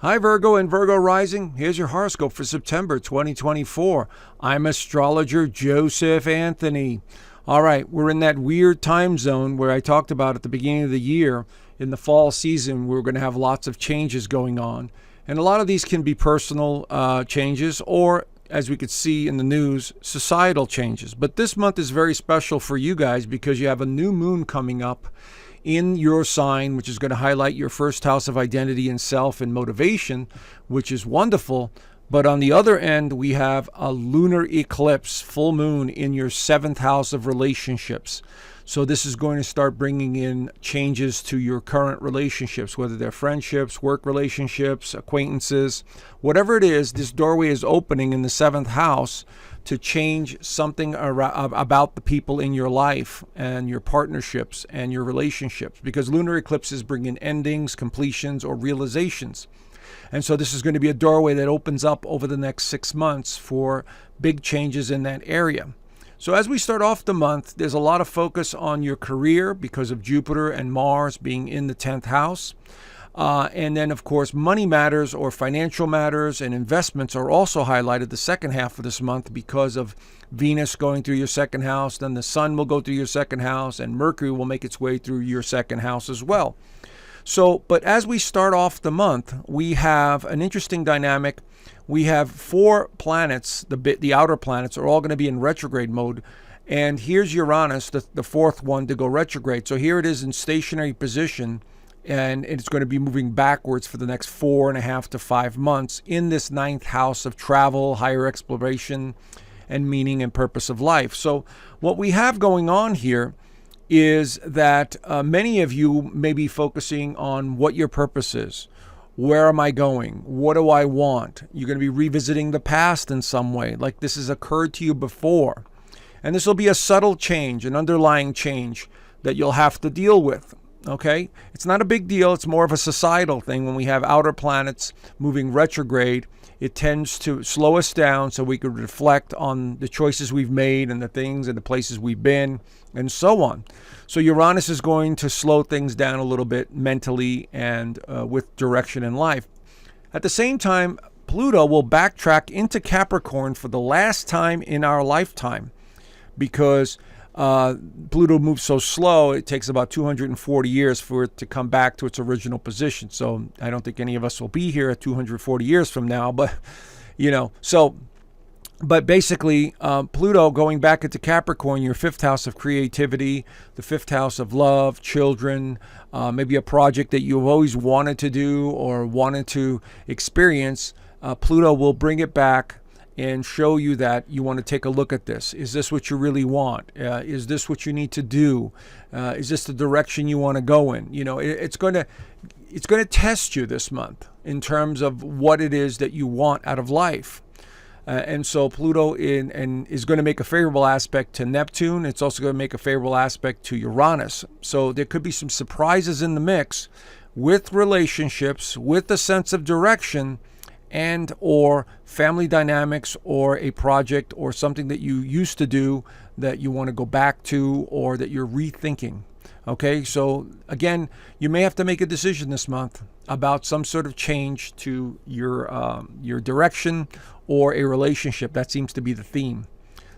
Hi Virgo and Virgo rising. Here's your horoscope for September 2024. I'm astrologer Joseph Anthony. All right, we're in that weird time zone where I talked about at the beginning of the year. In the fall season, we're going to have lots of changes going on. And a lot of these can be personal changes or, as we could see in the news, societal changes. But this month is very special for you guys because you have a new moon coming up in your sign, which is going to highlight your first house of identity and self and motivation, which is wonderful. But on the other end, we have a lunar eclipse, full moon in your seventh house of relationships. So this is going to start bringing in changes to your current relationships, whether they're friendships, work relationships, acquaintances, whatever it is. This doorway is opening in the seventh house to change something about the people in your life and your partnerships and your relationships, because lunar eclipses bring in endings, completions, or realizations. And so this is going to be a doorway that opens up over the next 6 months for big changes in that area. So as we start off the month, there's a lot of focus on your career because of Jupiter and Mars being in the 10th house. And then, of course, money matters or financial matters and investments are also highlighted the second half of this month because of Venus going through your second house. Then the Sun will go through your second house and Mercury will make its way through your second house as well. So, but as we start off the month, we have an interesting dynamic. We have 4 planets, the outer planets, are all going to be in retrograde mode. And here's Uranus, the fourth one to go retrograde. So here it is in stationary position. And it's going to be moving backwards for the next 4.5 to 5 months in this 9th house of travel, higher exploration, and meaning and purpose of life. So what we have going on here is that many of you may be focusing on what your purpose is. Where am I going? What do I want? You're going to be revisiting the past in some way, like this has occurred to you before. And this will be a subtle change, an underlying change that you'll have to deal with. Okay, it's not a big deal. It's more of a societal thing. When we have outer planets moving retrograde, it tends to slow us down so we could reflect on the choices we've made and the things and the places we've been and so on. So Uranus is going to slow things down a little bit mentally and with direction in life. At the same time, Pluto will backtrack into Capricorn for the last time in our lifetime because Pluto moves so slow, it takes about 240 years for it to come back to its original position. So I don't think any of us will be here at 240 years from now, but but basically Pluto going back into Capricorn, your 5th house of creativity, the 5th house of love, children, maybe a project that you've always wanted to do or wanted to experience, Pluto will bring it back and show you that you want to take a look at this. Is this what you really want? Is this what you need to do? Is this the direction you want to go in? You know, it's going to test you this month in terms of what it is that you want out of life. And so Pluto is going to make a favorable aspect to Neptune. It's also going to make a favorable aspect to Uranus. So there could be some surprises in the mix with relationships, with a sense of direction, and or family dynamics or a project or something that you used to do that you want to go back to or that you're rethinking. Okay, so again, you may have to make a decision this month about some sort of change to your direction or a relationship. That seems to be the theme.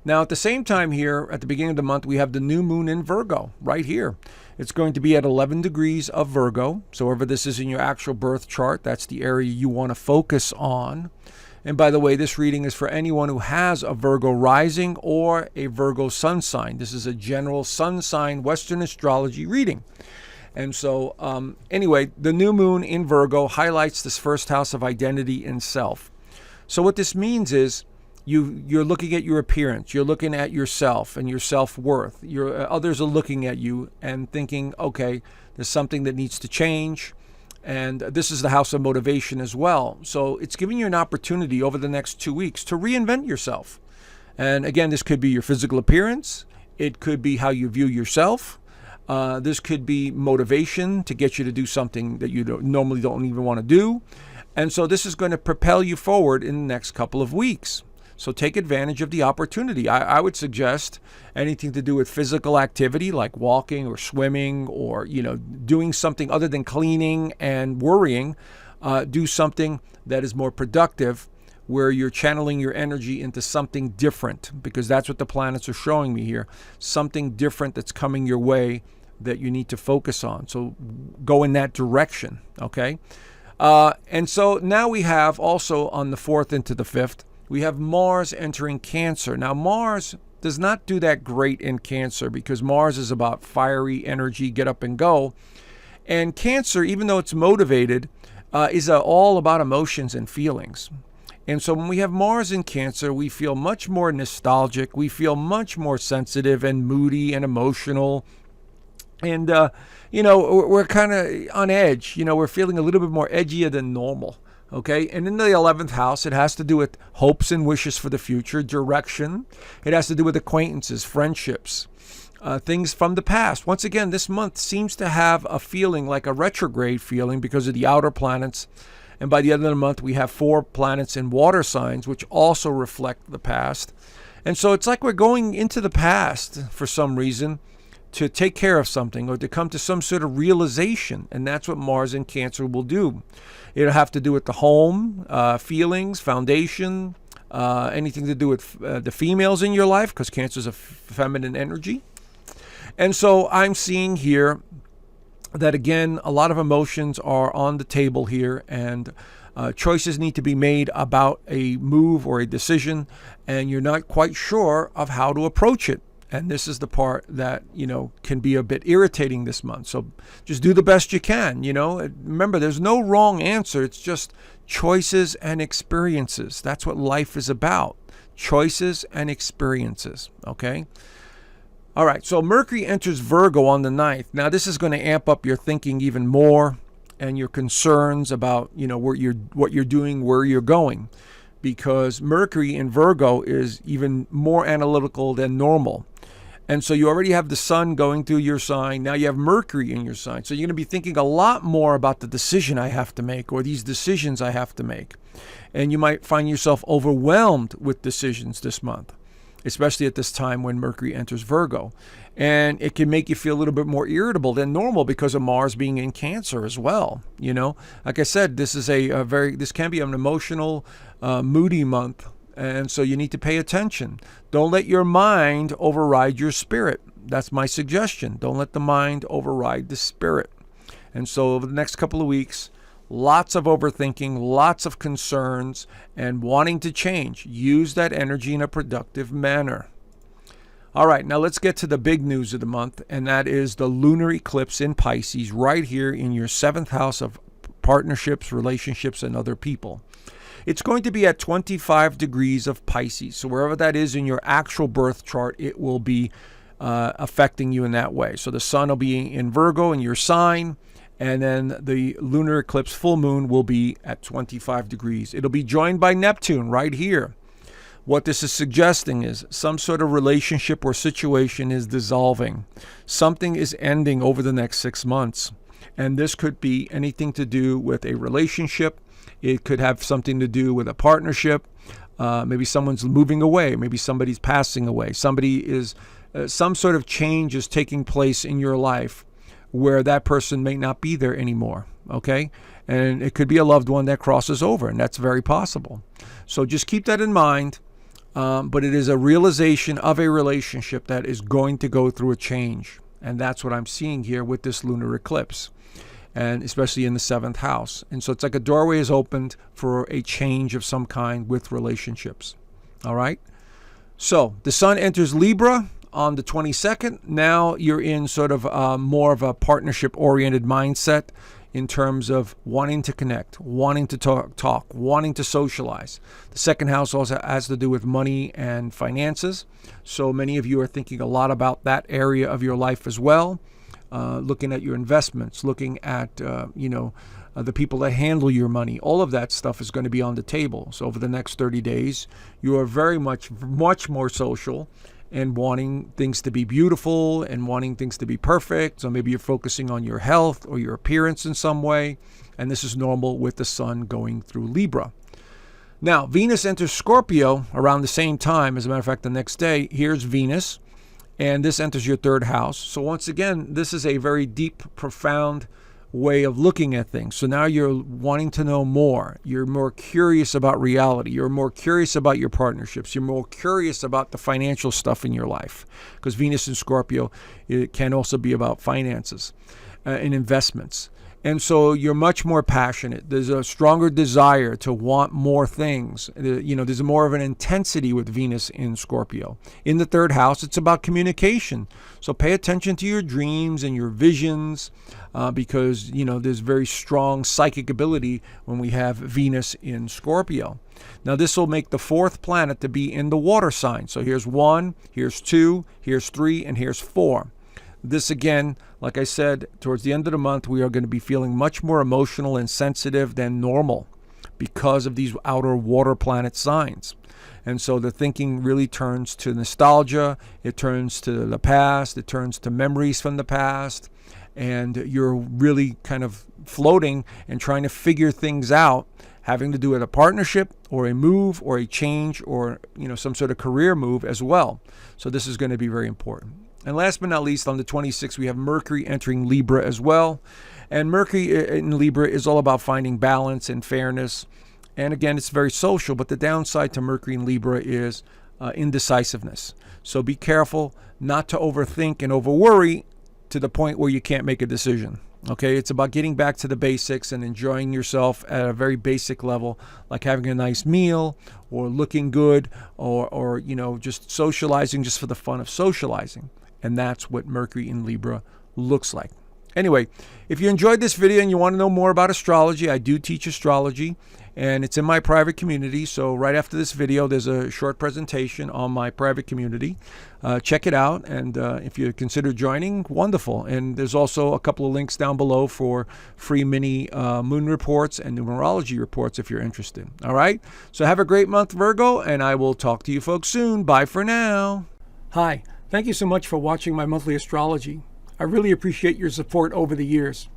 Now, at the same time here, at the beginning of the month, we have the new moon in Virgo right here. It's going to be at 11 degrees of Virgo. So wherever this is in your actual birth chart, that's the area you want to focus on. And by the way, this reading is for anyone who has a Virgo rising or a Virgo sun sign. This is a general sun sign Western astrology reading. And so anyway, the new moon in Virgo highlights this first house of identity and self. So what this means is you're looking at your appearance, you're looking at yourself and your self-worth. Others are looking at you and thinking, okay, there's something that needs to change. And this is the house of motivation as well. So it's giving you an opportunity over the next 2 weeks to reinvent yourself. And again, this could be your physical appearance. It could be how you view yourself. This could be motivation to get you to do something that you normally don't even want to do. And so this is going to propel you forward in the next couple of weeks. So take advantage of the opportunity. I would suggest anything to do with physical activity like walking or swimming or, doing something other than cleaning and worrying. do something that is more productive, where you're channeling your energy into something different, because that's what the planets are showing me here. Something different that's coming your way that you need to focus on. So go in that direction, okay? And so now we have also on the 4th into the 5th, we have Mars entering Cancer. Now Mars does not do that great in Cancer, because Mars is about fiery energy, get up and go. And Cancer, even though it's motivated, is all about emotions and feelings. And so when we have Mars in Cancer, we feel much more nostalgic. We feel much more sensitive and moody and emotional. And, we're kind of on edge. We're feeling a little bit more edgier than normal. Okay. And in the 11th house, it has to do with hopes and wishes for the future, direction. It has to do with acquaintances, friendships, things from the past. Once again, this month seems to have a feeling like a retrograde feeling because of the outer planets. And by the end of the month, we have 4 planets in water signs, which also reflect the past. And so it's like we're going into the past for some reason to take care of something or to come to some sort of realization. And that's what Mars in Cancer will do. It'll have to do with the home, feelings, foundation, anything to do with the females in your life, because Cancer is a feminine energy. And so I'm seeing here that, again, a lot of emotions are on the table here, and choices need to be made about a move or a decision, and you're not quite sure of how to approach it. And this is the part that, can be a bit irritating this month. So just do the best you can, Remember, there's no wrong answer. It's just choices and experiences. That's what life is about. Choices and experiences, okay? All right, so Mercury enters Virgo on the 9th. Now, this is going to amp up your thinking even more and your concerns about, what you're doing, where you're going, because Mercury in Virgo is even more analytical than normal. And so you already have the sun going through your sign. Now you have Mercury in your sign. So you're going to be thinking a lot more about the decision I have to make, or these decisions I have to make. And you might find yourself overwhelmed with decisions this month, especially at this time when Mercury enters Virgo. And it can make you feel a little bit more irritable than normal because of Mars being in Cancer as well. Like I said, this is this can be an emotional, moody month. And so you need to pay attention. Don't let your mind override your spirit. That's my suggestion. Don't let the mind override the spirit. And so over the next couple of weeks, lots of overthinking, lots of concerns, and wanting to change. Use that energy in a productive manner. All right, now let's get to the big news of the month, and that is the lunar eclipse in Pisces right here in your 7th house of partnerships, relationships, and other people. It's going to be at 25 degrees of Pisces. So wherever that is in your actual birth chart, it will be affecting you in that way. So the sun will be in Virgo in your sign, and then the lunar eclipse full moon will be at 25 degrees. It'll be joined by Neptune right here. What this is suggesting is some sort of relationship or situation is dissolving. Something is ending over the next 6 months. And this could be anything to do with a relationship. It could have something to do with a partnership. Maybe someone's moving away. Maybe somebody's passing away. Some sort of change is taking place in your life where that person may not be there anymore. Okay? And it could be a loved one that crosses over, and that's very possible. So just keep that in mind. But it is a realization of a relationship that is going to go through a change. And that's what I'm seeing here with this lunar eclipse, and especially in the 7th house. And so it's like a doorway is opened for a change of some kind with relationships. All right? So the sun enters Libra on the 22nd. Now you're in sort of more of a partnership-oriented mindset in terms of wanting to connect, wanting to talk, wanting to socialize. The 2nd house also has to do with money and finances. So many of you are thinking a lot about that area of your life as well. Looking at your investments, looking at, the people that handle your money. All of that stuff is going to be on the table. So over the next 30 days, you are very much more social and wanting things to be beautiful and wanting things to be perfect. So maybe you're focusing on your health or your appearance in some way. And this is normal with the sun going through Libra. Now, Venus enters Scorpio around the same time. As a matter of fact, the next day, here's Venus. And this enters your 3rd house. So once again, this is a very deep, profound way of looking at things. So now you're wanting to know more. You're more curious about reality. You're more curious about your partnerships. You're more curious about the financial stuff in your life, because Venus in Scorpio, it can also be about finances and investments. And so you're much more passionate. There's a stronger desire to want more things. There's more of an intensity with Venus in Scorpio. In the third house, it's about communication. So pay attention to your dreams and your visions, because, there's very strong psychic ability when we have Venus in Scorpio. Now, this will make the fourth planet to be in the water sign. So here's 1, here's 2, here's 3, and here's 4. This again, like I said, towards the end of the month, we are going to be feeling much more emotional and sensitive than normal because of these outer water planet signs. And so the thinking really turns to nostalgia, it turns to the past, it turns to memories from the past, and you're really kind of floating and trying to figure things out, having to do with a partnership or a move or a change or some sort of career move as well. So this is going to be very important. And last but not least, on the 26th, we have Mercury entering Libra as well. And Mercury in Libra is all about finding balance and fairness. And again, it's very social, but the downside to Mercury in Libra is indecisiveness. So be careful not to overthink and overworry to the point where you can't make a decision. Okay, it's about getting back to the basics and enjoying yourself at a very basic level, like having a nice meal or looking good or just socializing just for the fun of socializing. And that's what Mercury in Libra looks like. Anyway, if you enjoyed this video and you want to know more about astrology, I do teach astrology, and it's in my private community. So right after this video, there's a short presentation on my private community. Check it out, and if you consider joining, wonderful. And there's also a couple of links down below for free mini moon reports and numerology reports if you're interested. All right? So have a great month, Virgo, and I will talk to you folks soon. Bye for now. Hi. Thank you so much for watching my monthly astrology. I really appreciate your support over the years.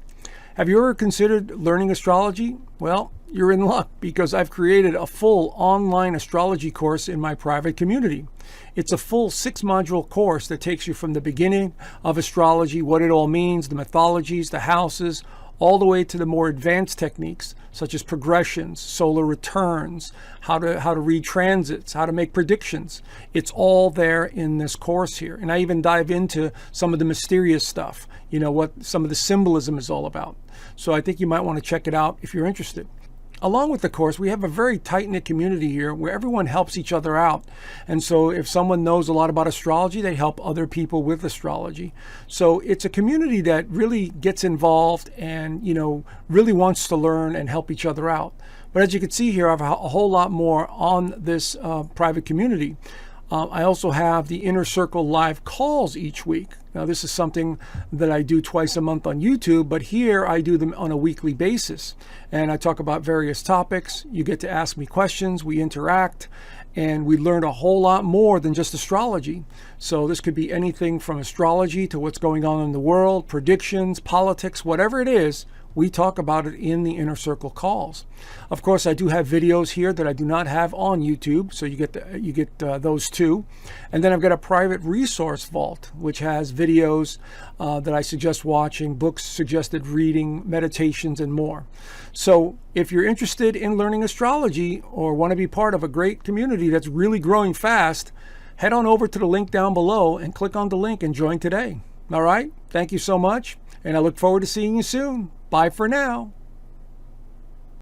Have you ever considered learning astrology? Well, you're in luck, because I've created a full online astrology course in my private community. It's a full 6-module course that takes you from the beginning of astrology, what it all means, the mythologies, the houses, all the way to the more advanced techniques such as progressions, solar returns, how to read transits, how to make predictions. It's all there in this course here. And I even dive into some of the mysterious stuff, what some of the symbolism is all about. So I think you might want to check it out if you're interested. Along with the course, we have a very tight-knit community here where everyone helps each other out. And so if someone knows a lot about astrology, they help other people with astrology. So it's a community that really gets involved and, really wants to learn and help each other out. But as you can see here, I have a whole lot more on this private community. I also have the Inner Circle live calls each week. Now, this is something that I do twice a month on YouTube, but here I do them on a weekly basis. And I talk about various topics. You get to ask me questions, we interact, and we learn a whole lot more than just astrology. So this could be anything from astrology to what's going on in the world, predictions, politics, whatever it is. We talk about it in the Inner Circle calls. Of course, I do have videos here that I do not have on YouTube, so you get those too. And then I've got a private resource vault, which has videos that I suggest watching, books suggested reading, meditations, and more. So if you're interested in learning astrology or want to be part of a great community that's really growing fast, head on over to the link down below and click on the link and join today. All right? Thank you so much, and I look forward to seeing you soon. Bye for now.